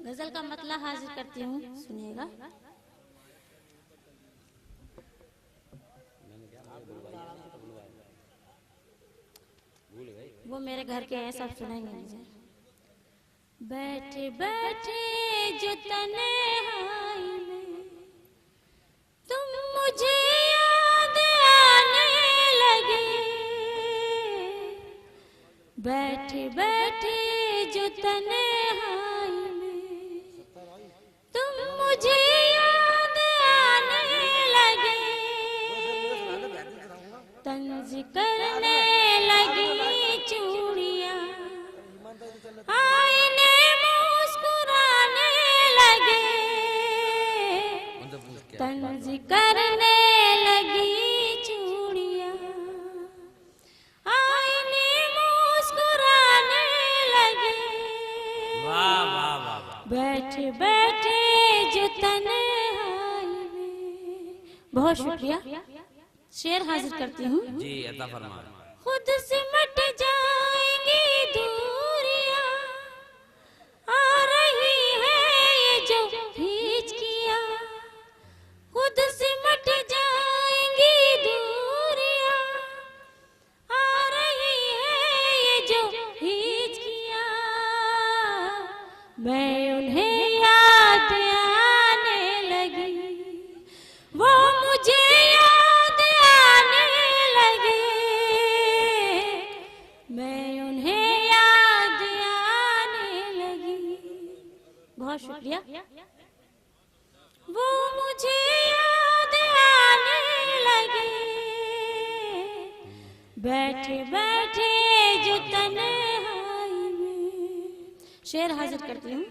गजल का मतलब हाजिर करती हूँ, सुनिएगा। वो मेरे घर के हैं, सब सुनेंगे मुझे। बैठे बैठे जो तन्हाई में तुम मुझे याद आने लगे, बैठे बैठे जो तन्हाई में तुम मुझे याद आने लगे, तंज करने लगी चूड़ियां, आईने मुस्कुराने लगे, तंज करने लगी चूड़ियां, आईने मुस्कुराने लगे। वाह वाह वाह। बैठे बैठे जो तन्हाई में। बहुत शुक्रिया। शेर हाजिर करती हूँ जी, अता फरमाएं। खुद से मिट जाएंगी दूरियां, आ रही है ये जो हिचकियां, खुद से मिट जाएंगी दूरियां, आ रही है ये जो हिचकियां, मैं उन्हें याद आने लगी, वो मुझे याद आने लगे, मैं उन्हें याद आने लगी। बहुत शुक्रिया। वो मुझे याद आने लगे, बैठे बैठे जो तन्हाई में। शेर हाजिर करती हूँ।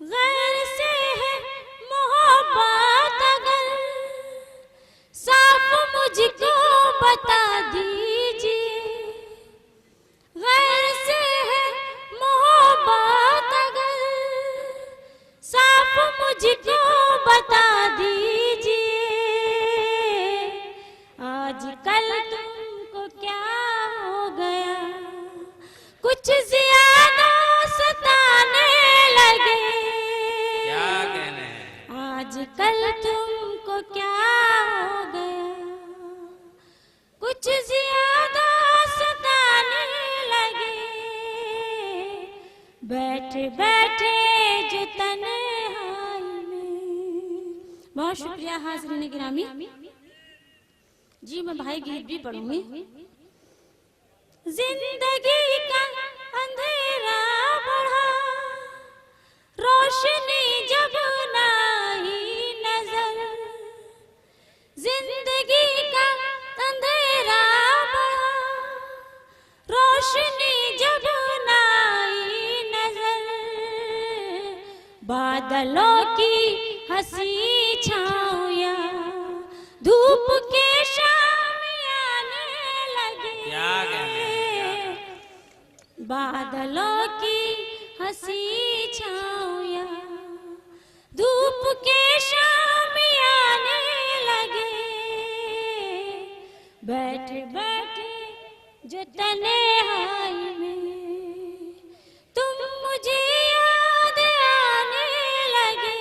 गैर से है मोहब्बत अगर साफ मुझको बता दीजिए, गैर से है मोहब्बत अगर साफ मुझको बता दीजिए, आजकल तुमको क्या हो गया, कुछ ज्यादा सताने लगे, क्या कहने हैं? आजकल तुमको क्या हो गया, कुछ ज्यादा सताने लगे, बैठे बैठे जो तन्हाई में। बहुत शुक्रिया हाज़रीन गिरामी जी। मैं भाई गीत भी पढ़ूंगी। जिंदगी का अंधेरा बढ़ा, रोशनी जब नहीं नजर, जिंदगी का अंधेरा बढ़ा, रोशनी जब नहीं नजर, बादलों की हंसी छाँव धूप के शामियाने लगे, क्या कहने हैं? बादलों की हंसी छाँव धूप के शामियाने लगे, बैठे बैठे जो तन्हाई में तुम मुझे याद आने लगे।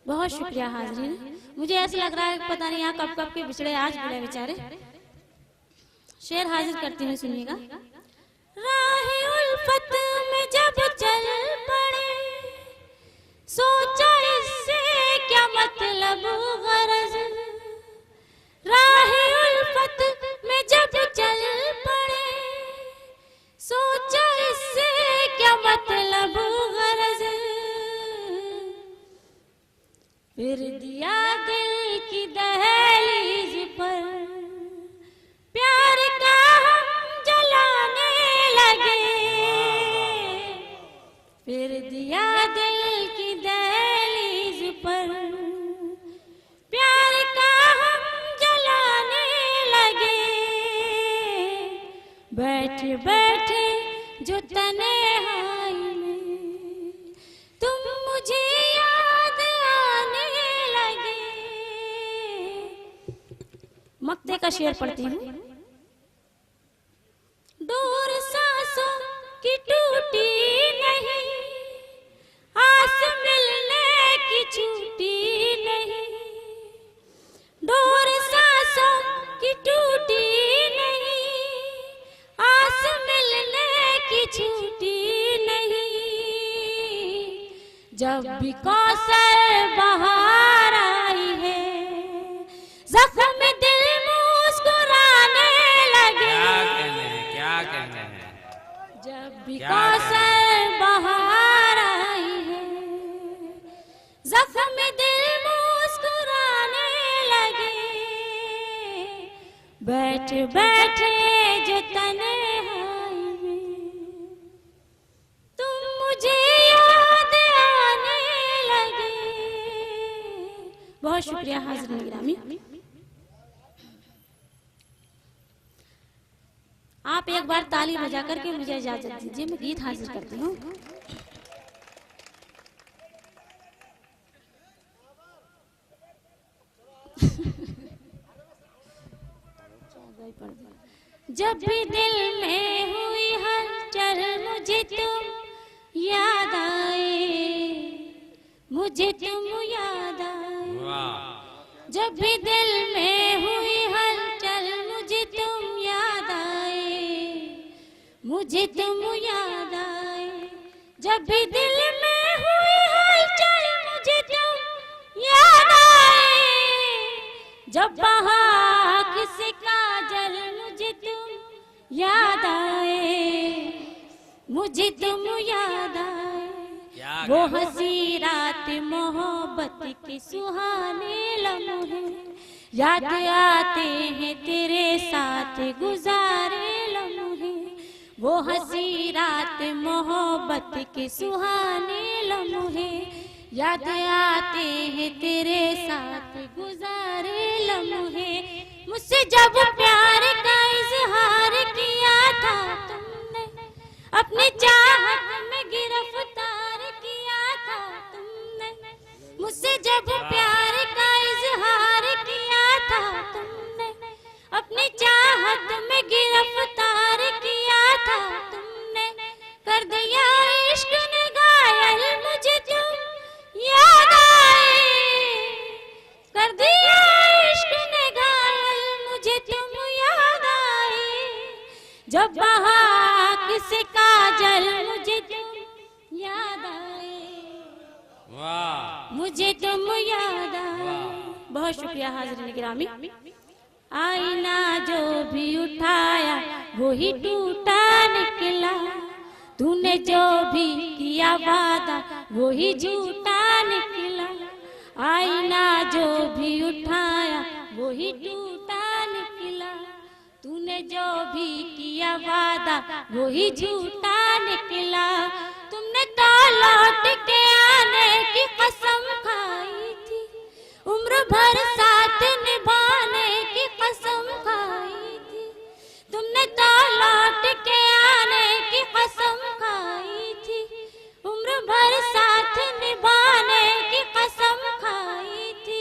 बहुत शुक्रिया हाज़रीन। मुझे ऐसा लग रहा है पता नहीं यहाँ कब कब के बिछड़े आज मिले बेचारे। शेर हाजिर करती हूँ, सुनिएगा। राहे उल्फत में जब चल पड़े, सोचा इससे क्या मतलब गरज, राहे उल्फत में जब चल पड़े, सोचा इससे क्या मतलब गरज, फिर दिया दिल की दहलीज पर प्यार का हम जलाने लगे, फिर दिया दिल की दहलीज पर प्यार का हम जलाने लगे, बैठे बैठे जो तन्हाई में तुम मुझे याद आने लगे। मक्ते का शेर पढ़ती हूँ। डोर सांसों की टूट जब भी कौसर बहार आई है, जख्म दिल मुस्कुराने लगे। क्या कहने हैं? जब भी कौसर बहार आई है, जख्म दिल मुस्कुराने लगे। बैठ बैठे जो तन्हाई में तुम मुझे याद आने लगे। बहुत शुक्रिया हाज़िरीन गिरामी। आप एक बार ताली बजा करके मुझे इजाजत दीजिए, मैं गीत हाजिर करती हूँ। जब भी दिल में हुई हलचल मुझे तुम याद आए, मुझे तुम याद आए। जब भी दिल में हुई हलचल मुझे तुम याद आए, मुझे तुम याद आए। जब भी दिल में हुई हलचल मुझे तुम याद आए। जब बहा किसी काजल मुझे तुम याद आए, मुझे तुम याद आए। वो हंसी रात मोहब्बत के सुहाने लम्हे याद आते हैं तेरे साथ गुजारे लम्हे। वो हंसी रात मोहब्बत के सुहाने लम्हे याद आते हैं तेरे साथ गुजारे लम्हे। मुझसे जब प्यार का इजहार किया था तुमने, अपनी चाहत में गिरफ्तार किया था तुमने। मुझसे जब प्यार का इजहार किया था तुमने, अपनी चाहत में गिरफ्तार किया था तुमने। कर दिया इश्क ने घायल मुझे तुम याद आए। कर दिया इश्क ने घायल मुझे तुम याद आए। जब बहा किसी काजल मुझे तुम याद आए, मुझे तुम याद आए। बहुत शुक्रिया हाज़िरीन गिरामी। आईना जो भी उठाया वो ही टूटा निकला। तूने जो भी किया वादा वो ही झूठा निकला। आईना जो भी उठाया वो ही टूटा निकला। तूने जो भी किया वादा वो ही झूठा निकला। तुमने तो लौट के आने की कसम खाई थी, उम्र भर साथ निभाने की कसम खाई थी। तुमने तो लौट के आने की कसम खाई थी, उम्र भर साथ निभाने की कसम खाई थी।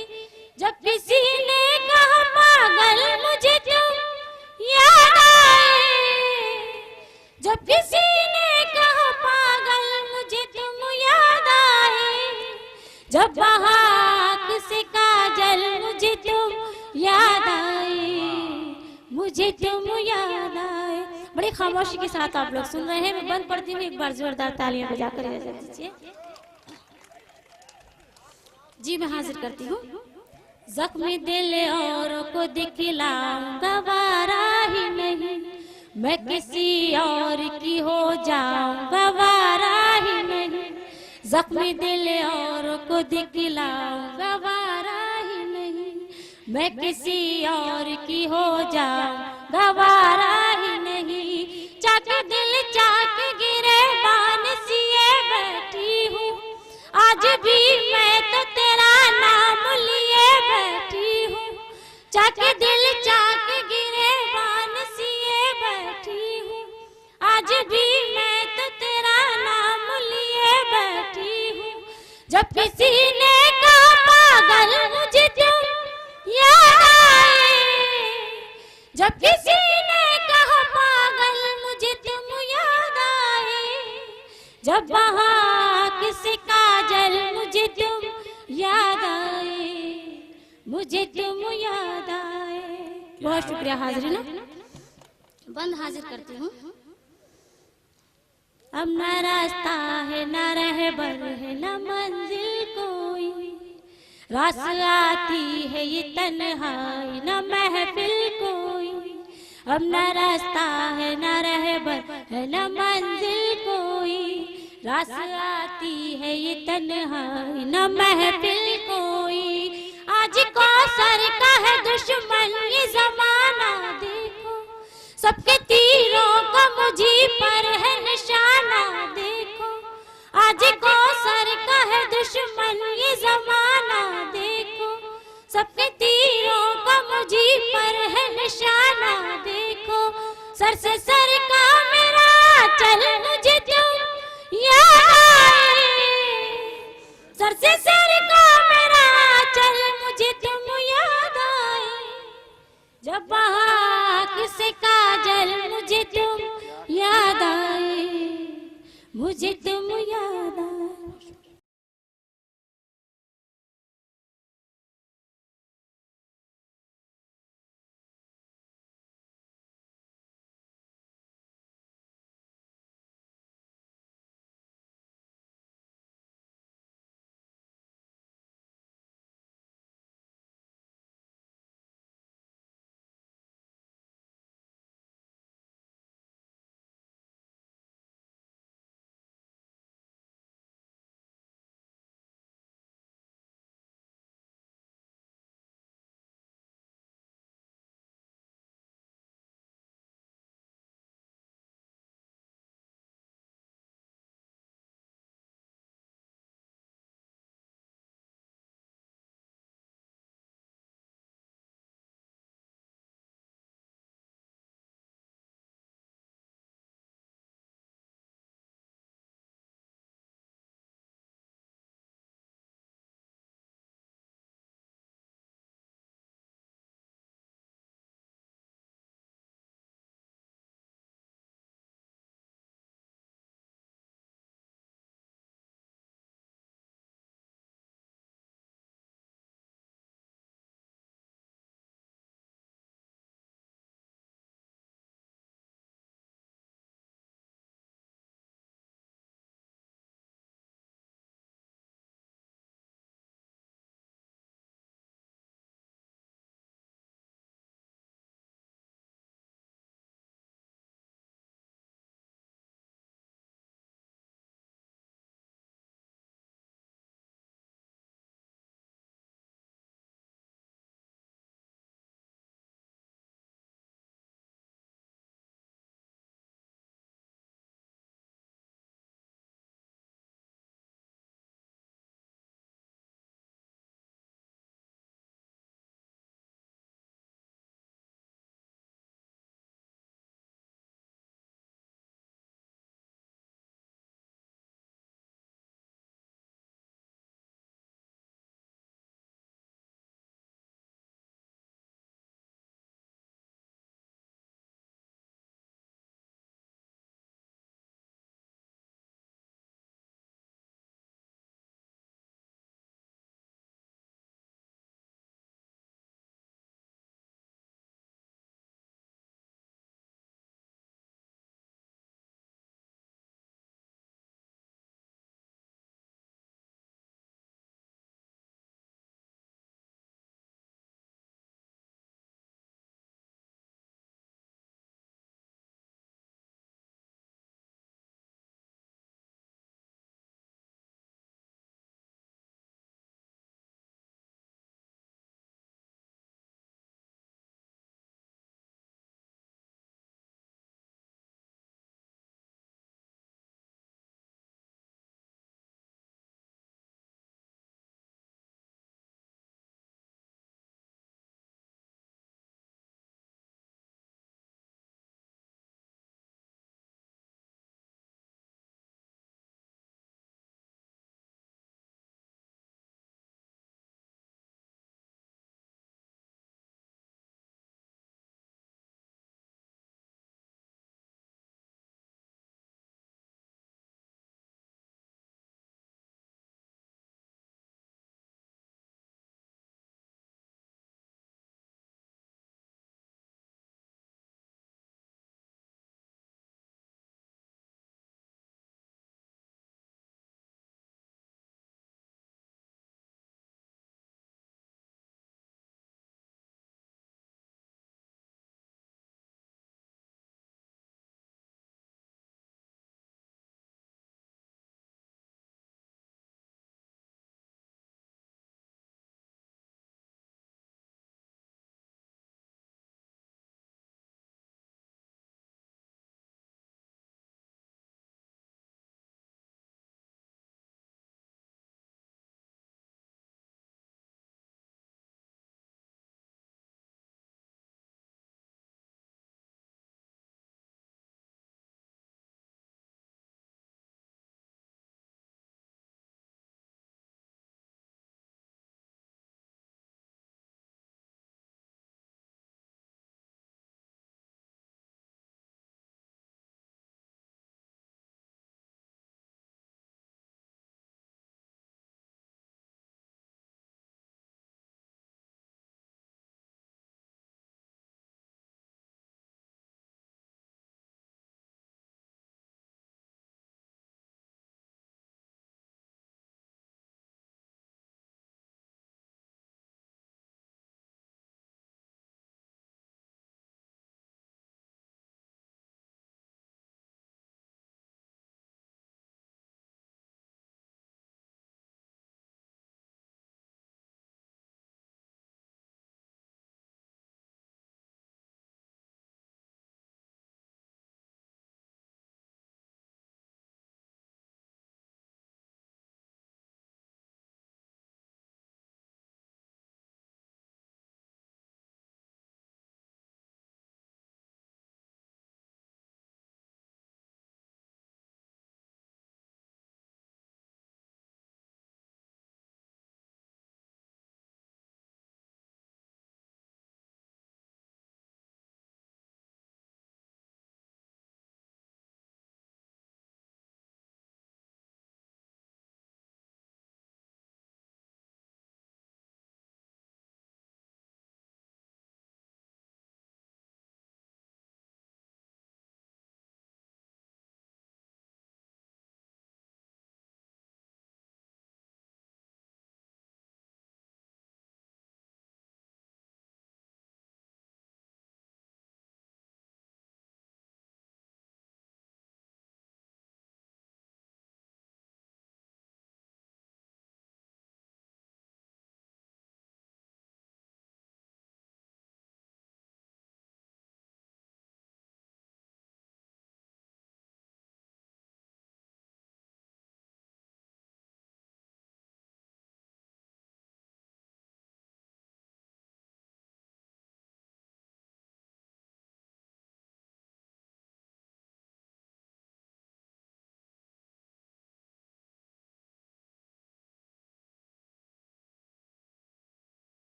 जब किसी ने कहा पागल मुझे तुम याद आए। जब किसी ने कहा पागल मुझे तुम याद आए। जब बहा किसी काजल मुझे तुम याद आए, मुझे तुम याद आए। बड़ी खामोशी के साथ आप लोग सुन रहे हैं। मैं बंद पड़ती हूँ, एक बार जोरदार तालियां बजाकर इजाजत दीजिए। जी मैं हाजिर करती हूँ। जख्मी दिल औरों को दिखलाऊंगा वारा ही नहीं, मैं किसी और की हो जाऊंगा वारा ही नहीं। जख्मी दिल औरों को दिखलाऊंगा वारा ही नहीं, मैं किसी और की हो जाऊंगा वारा ही नहीं। चाक दिल चाक गिरे बान सिए बैठी हूँ, आज भी मैं तो तेरा नाम लिए बैठी हूँ। चाक दिल चाक गिरे बान सिए बैठी हूँ, आज भी मैं तो तेरा नाम लिए बैठी हूँ। जब किसी ने कहा पागल मुझे तुम याद आए। जब किसी ने कहा पागल मुझे तुम याद आए। जब बहा किसी काजल मुझे तुम याद आए, मुझे तुम याद आए। बहुत शुक्रिया हाज़िरीन। बंद हाजिर करती हूँ। अब न रास्ता है न रहबर है न मंजिल कोई, रास आती है ये तन्हाई न महफिल कोई। अब न रास्ता है न रहबर है न मंजिल कोई, रास आती है ये तन्हाई न महफिल कोई। आज कौसर का है दुश्मन ये जमाना देखो, सबके तीरों का मुझी पर है निशाना देखो। आज कौसर का है दुश्मन ये जमाना देखो, सबके तीरों का मुझी पर है निशाना देखो। सर से सर का मेरा चल मुझे तुम याद आए, सर से सर का मेरा चल मुझे तुम याद आए। जब बहाक से काजल मुझे तुम याद आए, मुझे तुम याद आए।